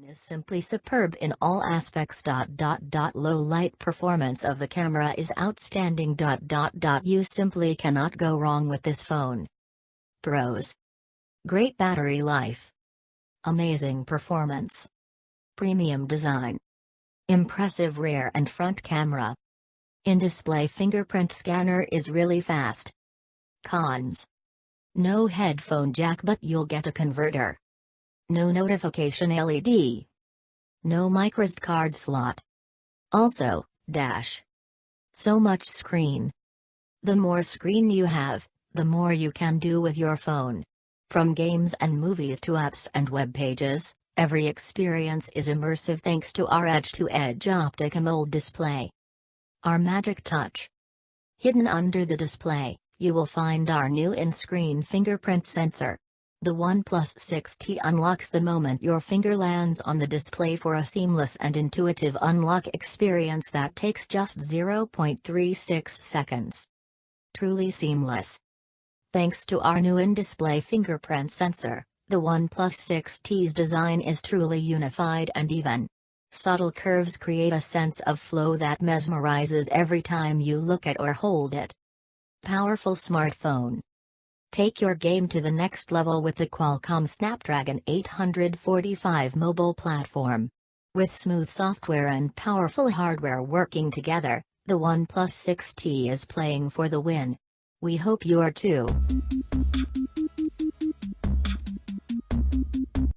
is simply superb in all aspects. Low light performance of the camera is outstanding. You simply cannot go wrong with this phone. Pros: great battery life, amazing performance, premium design, impressive rear and front camera. In-display fingerprint scanner is really fast. Cons: no headphone jack but you'll get a converter. No notification LED. No microSD card slot. Also, so much screen. The more screen you have, the more you can do with your phone. From games and movies to apps and web pages, every experience is immersive thanks to our edge-to-edge Optic AMOLED display. Our magic touch. Hidden under the display, you will find our new in-screen fingerprint sensor. The OnePlus 6T unlocks the moment your finger lands on the display for a seamless and intuitive unlock experience that takes just 0.36 seconds. Truly seamless. Thanks to our new in-display fingerprint sensor, the OnePlus 6T's design is truly unified and even. Subtle curves create a sense of flow that mesmerizes every time you look at or hold it. Powerful smartphone. Take your game to the next level with the Qualcomm Snapdragon 845 mobile platform. With smooth software and powerful hardware working together, the OnePlus 6T is playing for the win. We hope you are too.